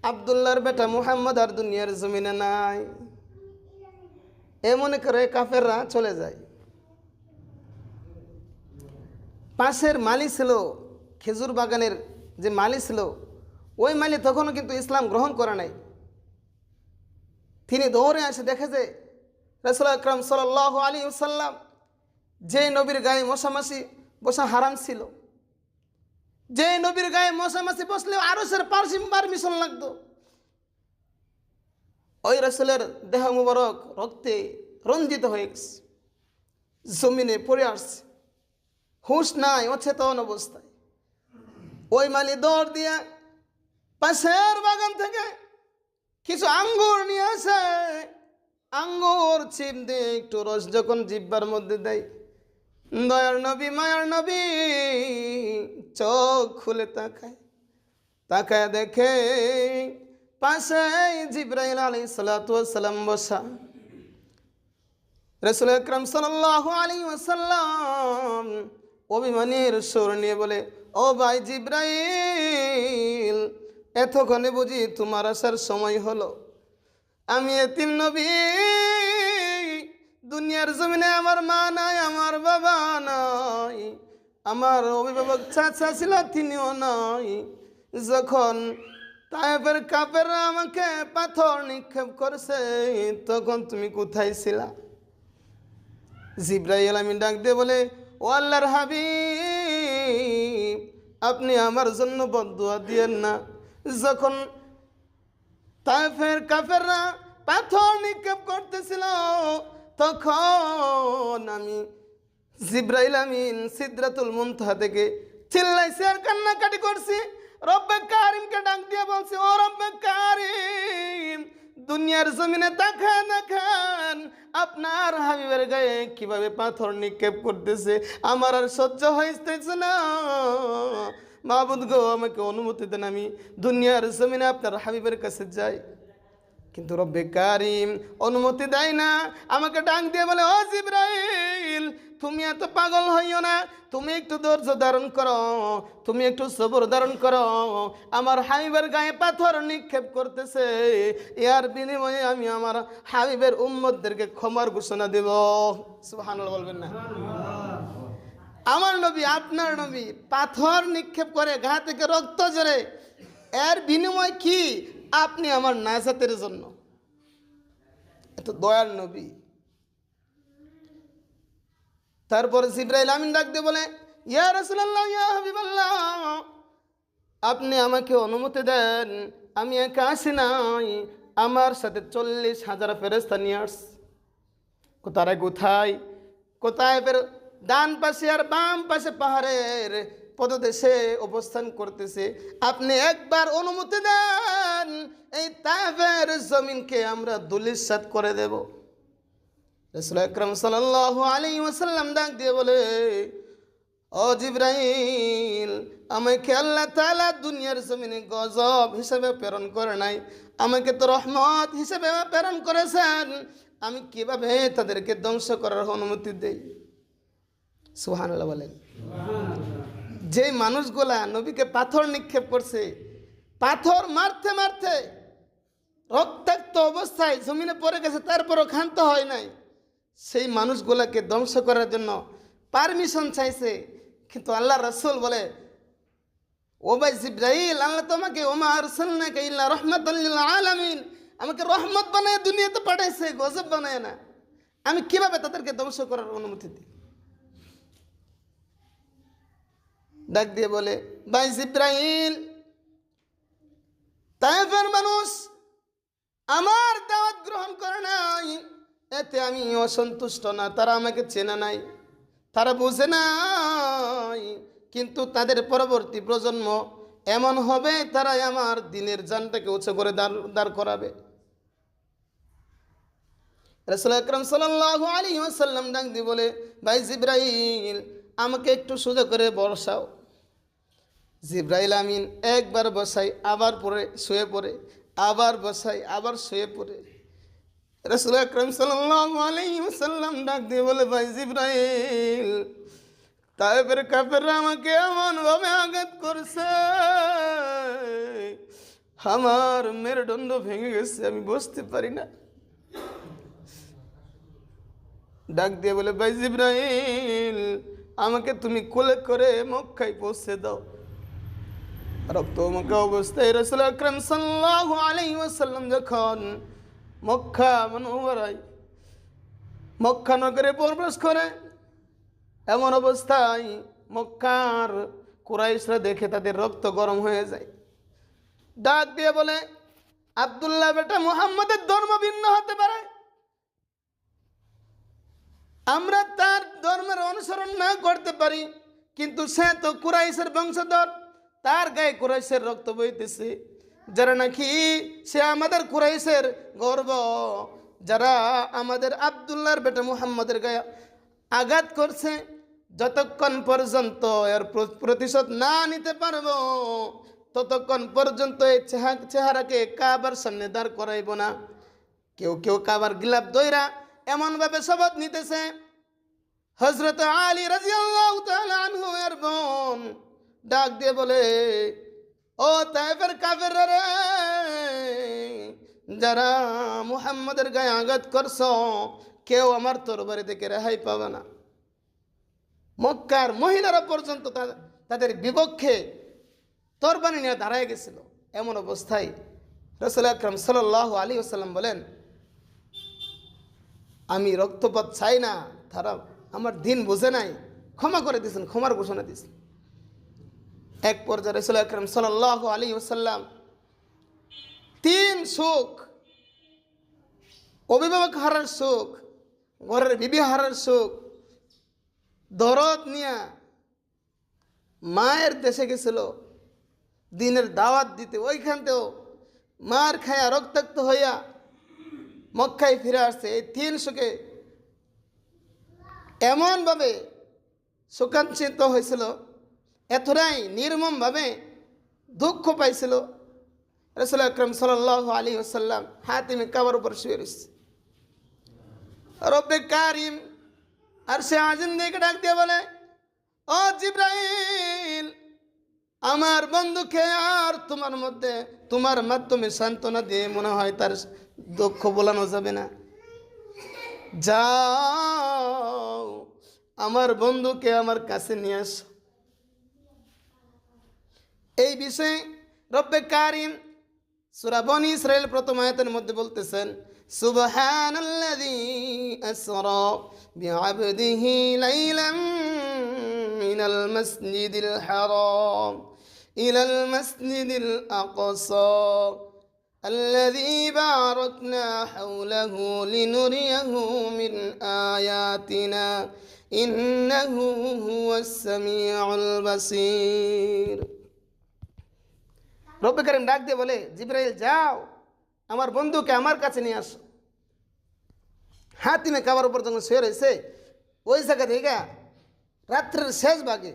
আব্দুল্লাহর বেটা মুহাম্মদ আর দুনিয়ার জমিনে নাই। এ মনে করে কাফেররা চলে যায়। পাশের মালি ছিল, খেজুর বাগানের যে মালি ছিল, ওই মালি তখনও কিন্তু ইসলাম গ্রহণ করে নাই। তিনি দৌড়ে আসে দেখে যে রাসূল আকরাম সাল্লাল্লাহু আলাইহি ওয়াসাল্লাম, যে নবীর গায়ে মশামাছি বসা হারাম ছিল, যে নবীর গায়ে মশামাছি বসলে আরশের পারমিশন লাগতো, ওই রাসূলের দেহ মুবারক রক্তে রঞ্জিত হয়ে গেছে, জমিনে পড়ে আসছে, হুঁশ নাই, অচেতন অবস্থায়। ওই মালি দৌড় দিয়া পাশের বাগান থেকে কিছু আঙ্গুর নিয়ে আসে। আঙ্গুর চিপ দিয়ে একটু রস যখন জিব্বার মধ্যে দেয়, দয়ার নবী মায়ার নবী চোখ খুলে তাকায়, তাকায় দেখে পাশে জিবরাইল আলাইহিস সালাতু ওয়াস সালাম বসা। রাসূল আকরাম সাল্লাল্লাহু আলাইহি ওয়াসাল্লাম অভিমানের সুর নিয়ে বলে, ও ভাই জিবরাইল, এতক্ষণে বুঝি তোমার আসার সময় হলো? আমি এতিম নবী, দুনিয়ার জমিনে আমার মা নাই, আমার বাবা নাই, আমার অভিভাবক চাচা ছিল তিনিও নাই। যখন তায়েফের কাফেররা আমাকে পাথর নিক্ষেপ করেছে, তখন তুমি কোথায় ছিলা? জিবরাইল আমিন ডাক দিয়ে বলে, ও আল্লাহর হাবিব, আপনি আমার জন্য বদদুয়া দিয়েন না। যখন তায়েফের কাফেররা পাথর নিক্ষেপ করতেছিল, তখন আমি জিবরাইল আমিন সিদরাতুল মুনতাহা থেকে চিল্লাইছি আর কান্নাকাটি করছি, রব্বে কারিমকে ডাক দিয়ে বলছি, ও রব্বে কারিম, দুনিয়ার জমিনে দেখেন দেখেন আপনার হাবিবের গায়ে কিভাবে পাথর নিক্ষেপ করতেছে, আমার আর সহ্য হইতেছে না। মাবুদ গো, আমাকে অনুমতি দেন, আমি দুনিয়ার জমিনে আপনার হাবিবের কাছে যাই। কিন্তু রব্বে কারিম অনুমতি দেয় না। আমাকে ডাক দিয়ে বলে, ও জিবরাইল, তুমি এত পাগল হইও না, তুমি একটু ধৈর্য ধারণ করো, তুমি একটু সবর ধারণ করো। আমার হাবিবের গায়ে পাথর নিক্ষেপ করতেছে, এর বিনিময়ে আমি আমার হাবিবের উম্মতদেরকে ক্ষমার ঘোষণা দেব। সুবহানাল্লাহ বলবেন না? আমার নবী, আপনার নবী পাথর নিক্ষেপ করে, গা থেকে রক্ত ঝরে, এর বিনিময় কি? আপনি আমার নাজাতের জন্য। এত দয়াল নবী। তারপর জিবরাইল আমিন ডাক দিয়ে বলে, ইয়া রাসূলুল্লাহ, ইয়া হাবিবাল্লাহ, আপনি আমাকে অনুমতি দেন, আমি একা আসি নাই, আমার সাথে 40,000 ফেরেশতা নিয়ে আসছে। তারা কোথায় কোথায়? ডান পাশে আর বাম পাশে পাহাড়ের পদদেশে অবস্থান করতেছে। আপনি একবার অনুমতি দেন, এই তায়েফের জমিনকে আমরা ধূলিসাৎ করে দেব। রাসূল আকরাম সাল্লাল্লাহু আলাইহি ওয়াসাল্লাম ডাক দিয়ে বলে, ও জিবরাইল, আমাকে আল্লাহ তাআলা দুনিয়ার জমিনে গজব হিসেবে প্রেরণ করে নাই, আমাকে তো রহমত হিসেবে প্রেরণ করেছেন। আমি কিভাবে তাদেরকে ধ্বংস করার অনুমতি দেই? সুবহানাল্লাহ বলেন। যে মানুষগুলা নবীকে পাথর নিক্ষেপ করছে, পাথর মারতে মারতে রক্তাক্ত অবস্থায় জমিনে পড়ে গেছে, তারপরও ক্ষান্ত হয় নাই, সেই মানুষগুলাকে ধ্বংস করার জন্য পারমিশন চাইছে। কিন্তু আল্লাহ রাসূল বলে, ও ভাই জিবরাইল, আল্লাহ তোমাকে ওমা আরসালনাকা ইল্লা রাহমাতাল লিল আলামিন, আমাকে রহমত বানায় দুনিয়াতে পাঠাইছে, গজব বানায় না। আমি কিভাবে তাদেরকে ধ্বংস করার অনুমতি দিই? ডাক দিয়ে বলে, ভাই জিবরাইল, তায়েফের মানুষ আমার দাওয়াত গ্রহণ করে নাই, এতে আমি অসন্তুষ্ট না। তারা আমাকে চেনে নাই, তারা বুঝে নাই, কিন্তু তাদের পরবর্তী প্রজন্ম এমন হবে, তারাই আমার দিনের জানটাকে উঁচু করে দাঁড় করাবে। রাসূল আকরাম সাল্লাল্লাহু আলাইহি ওয়াসাল্লাম ডাক দিয়ে বলে, ভাই জিবরাইল, আমাকে একটু সোজা করে বসাও। জিবরাইল আমিন একবার বসাই, আবার পরে শুয়ে পড়ে, আবার বসাই, আবার শুয়ে পড়ে। রাসূল আকরাম সাল্লাল্লাহু আলাইহি ওয়াসাল্লাম ডাক দিয়ে বলে, ভাই জিবরাইল, তায়েফের কাফেররা আমাকে এমন ভাবে আঘাত করছে, আমার মেরুদণ্ড ভেঙে গেছে, আমি বসতে পারি না। ডাক দিয়ে বলে, ভাই জিবরাইল, আমাকে তুমি কোলে করে মক্কায় পৌঁছে দাও। রক্তমাখা অবস্থায় রাসূল আকরাম সাল্লাল্লাহু আলাইহি ওয়াসাল্লাম যখন মক্কা মুনাওয়ারায় মক্কা নগরে প্রবেশ করে, এমন অবস্থায় মক্কার কুরাইশরা দেখে তাদের রক্ত গরম হয়ে যায়। ডাক দিয়ে বলে, আব্দুল্লাহ বেটা মুহাম্মদের ধর্ম ভিন্ন হতে পারে, আমরা তার ধর্মের অনুসরণ না করতে পারি, কিন্তু সে তো কুরাইশের বংশধর, তার গায়ে কুরাইশের রক্ত বইতেছে। যারা নাকি সে আমাদের কুরাইশের গর্ব, যারা আমাদের আব্দুল্লাহর বেটা মুহাম্মদের গায়ে আঘাত করছে, যতক্ষণ পর্যন্ত এর প্রতিশোধ না নিতে পারবো ততক্ষণ পর্যন্ত এই চেহারাকে কাবার সামনে দাঁড় করাইব না। কেউ কেউ কাবার গিলাপ দইরা এমনভাবে শপথ নিতেছে। হযরত আলী রাদিয়াল্লাহু তাআলা আনহু এর বোন ডাক দিয়ে বলে, ও তায়েফের কাফেররা রে, যারা মুহাম্মদের গায়ে আঘাত করছো, কেউ আমার তরবারি থেকে রেহাই পাবে না। মক্কার মহিলারা পর্যন্ত তাদের বিপক্ষে তরবারি নিয়ে দাঁড়ায় গেছিল। এমন অবস্থায় রাসূল আকরাম সাল্লাল্লাহু আলাইহি ওয়াসাল্লাম বলেন, আমি রক্তপাত চাই না, তারা আমার দিন বুঝে নাই, ক্ষমা করে দিয়েছেন, ক্ষমার ঘোষণা দিয়েছেন। এক পর্যায়ে রাসূল আকরাম সাল্লাল্লাহু আলাইহি ওয়াসাল্লাম 3 সুখ, অভিভাবক হারার সুখ, ঘরের বিবি হারার সুখ, দরদ নিয়া মায়ের দেশে গেছিল দিনের দাওয়াত দিতে, ওইখানতেও মার খায়া রক্তাক্ত হইয়া মক্কায় ফিরে আসছে। এই 3 সুখে এমনভাবে শোকান্বিত হয়েছিল, এতটাই নির্মমভাবে দুঃখ পাইছিল। রাসূল আকরাম সাল্লাল্লাহু আলাইহি ওয়াসাল্লাম হাতিমে কাবার উপর শুয়ে রয়েছে। রব্বে কারিম আরশে আজিম থেকে ডাক দিয়ে বলে, ও জিবরাইল, আমার বন্ধুকে আর তোমার মাধ্যমে সান্ত্বনা দিয়ে মনে হয় তার দুঃখ বলানো যাবে না, যাও আমার বন্ধুকে আমার কাছে নিয়ে আসো। এই বিষয়ে রব্বে কারিম সূরা বনী ইসরাঈল প্রথম আয়াতের মধ্যে বলতেছেন, সুবহানাল্লাযী আসরা বিআবদিহি লাইলাম মিনাল মাসজিদিল হারাম ইলাল মাসজিদিল আকসা الذي باركنا حوله لنريه من آياتنا إنه هو السميع البصير। রব্বে কারিম ডাক দিয়ে বলে, জিবরাইল যাও আমার বন্ধুকে আমার কাছে নিয়ে আসো। হাতিমে কাবার উপর যখন শুয়ে রয়েছে, ওই জায়গা থেকে রাত্রের শেষ ভাগে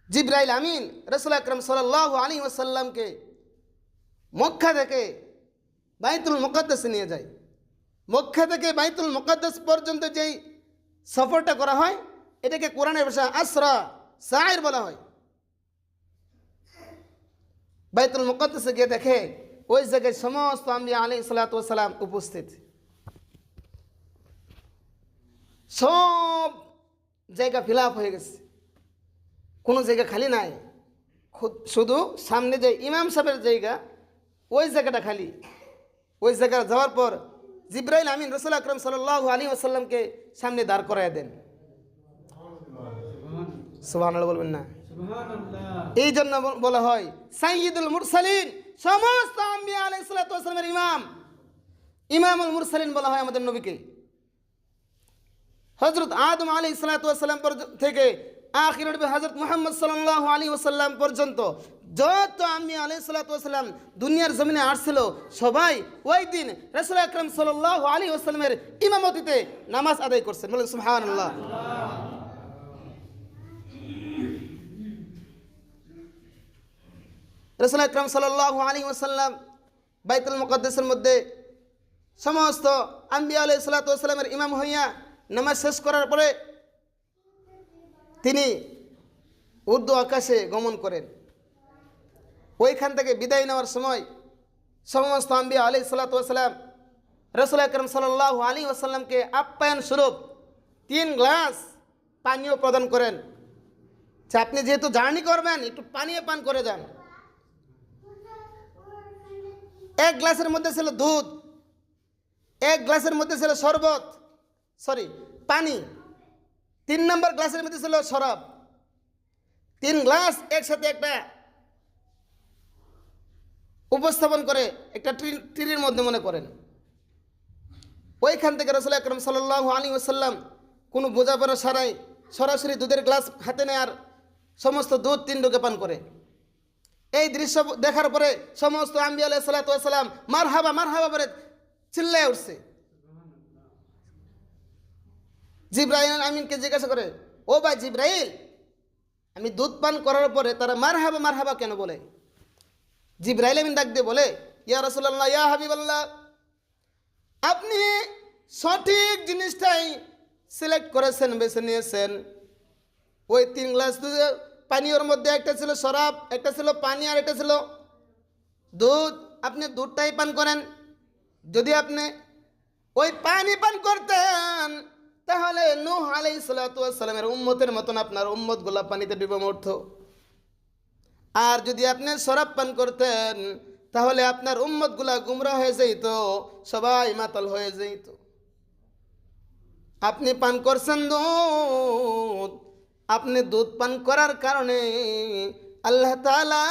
জিবরাইল আমিন রাসূল আকরাম সাল্লাল্লাহু আলাইহি ওয়াসাল্লামকে মক্কা থেকে বাইতুল মুকাদ্দাসে নিয়ে যায়। মক্কা থেকে বাইতুল মুকাদ্দাস পর্যন্ত যেই সফরটা করা হয়, এটাকে কোরআনের ভাষা আসরা সাইর বলা হয়। বাইতুল মুকাদ্দাসে গিয়ে দেখে ওই জায়গায় সমস্ত আম্বিয়া আলাইহিস সালাতু ওয়াস সালাম উপস্থিত। সব জায়গা ফিলাপ হয়ে গেছে, কোনো জায়গা খালি নাই, শুধু সামনে যে ইমাম সাহেবের জায়গা, ওই জায়গাটা খালি। ওই জায়গা যাওয়ার পর জিবরাইল আমিন রাসূল আকরাম সাল্লাল্লাহু আলাইহি ওয়াসাল্লামকে সামনে দাঁড় করায় দেন। সুবহানাল্লাহ বলবেন না? এই জন্য বলা হয় সাইয়্যিদুল মুরসালিন, সমস্ত আম্বিয়া আলাইহিস সালাতু ওয়াস সালামের ইমামুল মুরসালিন বলা হয় আমাদের নবীকে। হযরত আদম আলাইহিস সালাতু ওয়াস সালাম থেকে আখির নবী হযরত মুহাম্মদ সাল্লাল্লাহু আলাইহি ওয়াসাল্লাম পর্যন্ত যত আম্বিয়া আলাইহিস সালাতু ওয়াস সালাম দুনিয়ার জমিনে আসছিল, সবাই ওই দিন রাসূল আকরাম সাল্লাল্লাহু আলাইহি ওয়াসাল্লামের ইমামতিতে নামাজ আদায় করছেন। বলেন সুবহানাল্লাহ। রাসূল আকরাম সাল্লাল্লাহু আলাইহি ওয়াসাল্লাম বাইতুল মুকাদ্দাসের মধ্যে সমস্ত আম্বিয়া আলাইহিস সালাতু ওয়াস সালামের ইমাম হইয়া নামাজ শেষ করার পরে তিনি উর্দু আকাশে গমন করেন। ওইখান থেকে বিদায় নেওয়ার সময় সমস্ত আম্বিয়া আলাইহিস সালাতু ওয়াস সালাম রাসূল আকরাম সাল্লাল্লাহু আলাইহি ওয়াসাল্লামকে আপ্যায়ন স্বরূপ 3 গ্লাস পানীয় প্রদান করেন যে আপনি যেহেতু জার্নি করবেন একটু পানীয় পান করে যান। 1 গ্লাসের মধ্যে ছিল দুধ, 1 গ্লাসের মধ্যে ছিল পানি, 3 নম্বর গ্লাসের মধ্যে ছিল শরাব। 3 গ্লাস একসাথে একটা উপস্থাপন করে একটা ট্রির মধ্যে মনে করেন। ওইখান থেকে রাসূল আকরাম সাল্লাল্লাহু আলাইহি ওয়াসাল্লাম কোনো বোঝাপড়া ছাড়াই সরাসরি দুধের গ্লাস হাতে নেয় আর সমস্ত দুধ 3 ঢোকে পান করে। এই দৃশ্য দেখার পরে সমস্ত আম্বিয়া আলাইহিস সালাতু ওয়াস সালাম মারহাবা মারহাবা বলে চিল্লায় উঠছে। জিবরাইল আমিনকে জিজ্ঞাসা করে, ও ভাই জিবরাইল, আমি দুধ পান করার পরে তারা মারহাবা মারহাবা কেন বলে? জিবরাইল আমিন ডাক দিয়ে বলে, ইয়া রাসূলুল্লাহ, ইয়া হাবিবাল্লাহ, আপনি সঠিক জিনিসটাই সিলেক্ট করেছেন, বেছে নিয়েছেন। ওই 3 গ্লাস পানীয়র মধ্যে একটা ছিল শরাব, একটা ছিল পানি, আর একটা ছিল দুধ। আপনি দুধটাই পান করেন। যদি আপনি ওই পানি পান করতেন তাহলে নূহ আলাইহিস সালাতু ওয়াস সালামের উম্মতের মতন আপনার উম্মতগুলা পানিতে ডুবে মরত। আর যদি আপনি শরাব পান করতেন তাহলে আপনার উম্মতগুলা গুমরাহ হয়ে যেত, সবাই মাতাল হয়ে যেত। আপনি পান করছেন দুধ, আপনি দুধ পান করার কারণে আল্লাহ তাআলা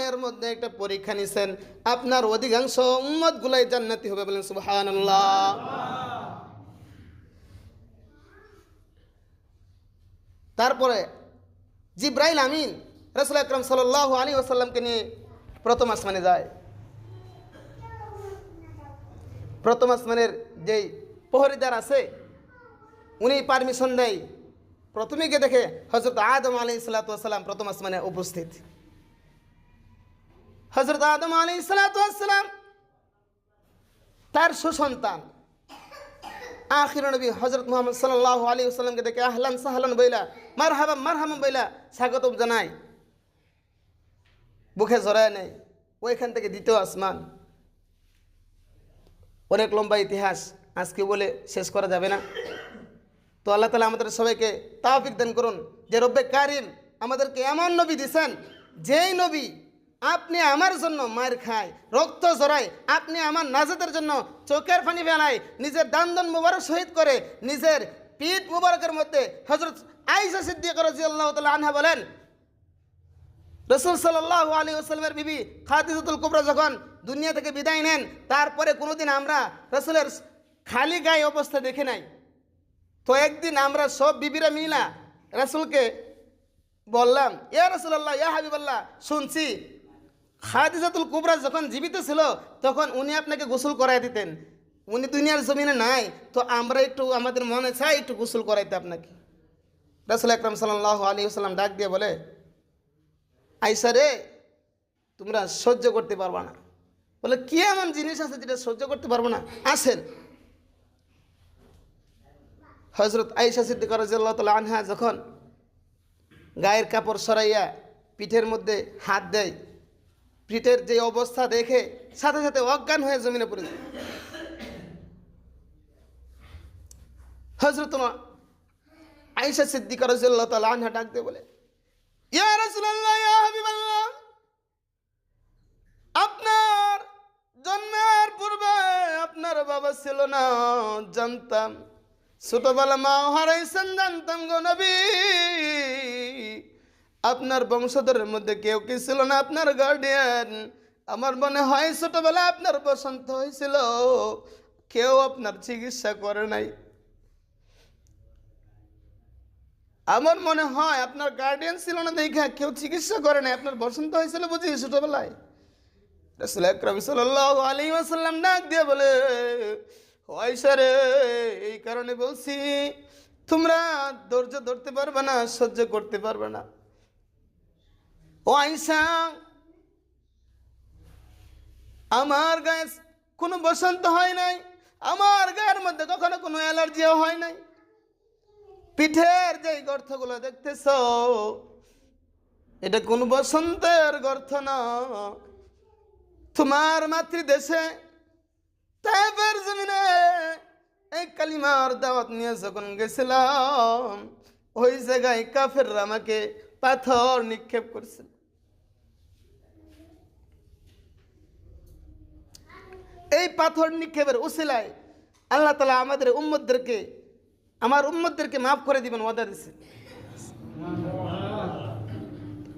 এর মধ্যে একটা পরীক্ষা নিছেন, আপনার অধিকাংশ উম্মতগুলাই জান্নাতি হবে। বলেন সুবহানাল্লাহ। তারপরে জিবরাইল আমিন রাসূল আকরাম সাল্লাল্লাহু আলাইহি ওয়াসাল্লামকে নিয়ে প্রথম আসমানে যায়। প্রথম আসমানের যেই প্রহরীদার আছে উনি পারমিশন দেয়। প্রথমে গিয়ে দেখে হযরত আদম আলাইহিস সালাতু ওয়াস সালাম প্রথম আসমানে উপস্থিত। হযরত আদম আলাইহিস সালাতু ওয়াস সালাম তার সুসন্তান আখির নবী হযরত মুহাম্মদ সাল্লাল্লাহু আলাইহি ওয়াসাল্লামকে দেখে আহলান সাহলান বইলা মারহাবা মারহাবা বইলা স্বাগতম জানায়, বুকে জড়ায় নেয়। ওইখান থেকে দ্বিতীয় আসমান, অনেক লম্বা ইতিহাস, আজকে বলে শেষ করা যাবে না। তো আল্লাহ তাআলা আমাদের সবাইকে তাওফিক দান করুন যে রব্বে কারিম আমাদেরকে এমন নবী দিয়েছেন, যেই নবী আপনি আমার জন্য মার খায়, রক্ত ঝরায়, আপনি আমার নাজাতের জন্য চোখের পানি ফেলায়, নিজের দান্দন মুবারক শহীদ করে নিজের পিঠ মুবারকের মধ্যে হযরত আয়েশা সিদ্দিকা রাদিয়াল্লাহু তাআলা আনহা বলেন, রাসূল সাল্লাল্লাহু আলাইহি ওয়াসাল্লামের বিবি খাদিজাতুল কুবরা যখন দুনিয়া থেকে বিদায় নেন, তারপরে কোনোদিন আমরা রাসূলের খালি গায়ে অবস্থা দেখে নাই। তো একদিন আমরা সব বিবিরা মিলা রাসূলকে বললাম, ইয়া রাসূলুল্লাহ, ইয়া হাবিবাল্লাহ, শুনছি খাদিজাতুল কুবরা যখন জীবিত ছিল তখন উনি আপনাকে গোসল করাই দিতেন, উনি দুনিয়ার জমিনে নাই, তো আমরা একটু আমাদের মনে চাই একটু গোসল করাইতে আপনাকে। রাসূল আকরাম সাল্লাল্লাহু আলাইহি ওয়াসাল্লাম ডাক দিয়ে বলে, আয়েশা রে, তোমরা সহ্য করতে পারবা না। বলে, কি এমন জিনিস আছে যেটা সহ্য করতে পারবো না? আসেন। হযরত আয়েশা সিদ্দিকা রাদিয়াল্লাহু তাআলা আনহা যখন গায়ের কাপড় সরাইয়া পিঠের মধ্যে হাত দেয়, পিঠের যে অবস্থা দেখে সাথে সাথে অজ্ঞান হয়ে জমিনে পড়ে যায়। হযরত আয়েশা সিদ্দিকা রাদিয়াল্লাহু তাআলা আনহা ডাক দিয়ে বলে, ইয়া রাসূলুল্লাহ, ইয়া হাবিবাল্লাহ, আপনার জন্মের পূর্বে আপনার বাবা ছিল না, জানতাম। ছোটবেলা মা হারাইছেন, জানতাম গো নবী। আপনার বংশধরের মধ্যে কেউ কি ছিল না আপনার গার্ডিয়ান? আমার মনে হয় ছোটবেলা আপনার বসন্ত হয়েছিল, কেউ আপনার চিকিৎসা করে নাই। আমার মনে হয় আপনার গার্ডিয়ান ছিল না দেখা কেউ চিকিৎসা করে নাই, আপনার বসন্ত হয়েছিল বুঝি ছোটবেলায়। রাসূল আকরাম সাল্লাল্লাহু আলাইহি ওয়াসাল্লাম ডাক দিয়ে বলে, আয়েশা রে, এই কারণে বলছি তোমরা ধৈর্য ধরতে পারবে না, সহ্য করতে পারবে না। ও আয়েশা, আমার গায়ে কোনো বসন্ত হয় নাই, আমার গায়ের মধ্যে কখনো কোনো অ্যালার্জিও হয় নাই। পিঠের যে গর্তগুলো দেখতেছ এটা কোন বসন্তের গর্থ না, তোমার মাতৃদেশে তাইফের জমিনে এই কালিমার দাওয়াত নিয়ে যখন গেছিলাম, ওই জায়গায় কাফেররা আমাকে পাথর নিক্ষেপ করছিল। এই পাথর নিক্ষেপের উসিলায় আল্লাহ তাআলা আমাদের উম্মতদেরকে, আমার উম্মতদেরকে মাফ করে দিবেন ওয়াদা দিয়েছে।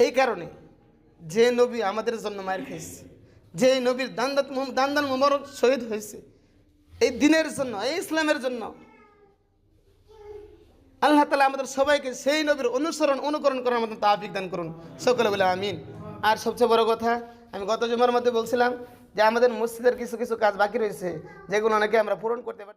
এই কারণে যে নবী আমাদের জন্য মায়ের খেয়েছে, যে নবীর দান্দান মোবারক শহীদ হয়েছে এই দিনের জন্য, এই ইসলামের জন্য, আল্লাহ তাআলা আমাদের সবাইকে সেই নবীর অনুকরণ করার মতো তৌফিক দান করুন, সকলে বলে আমিন। আর সবচেয়ে বড় কথা, আমি গত জুমার মধ্যে বলছিলাম যে আমাদের মসজিদের কিছু কিছু কাজ বাকি রয়েছে, যেগুলো নাকি আমরা পূরণ করতে পারি।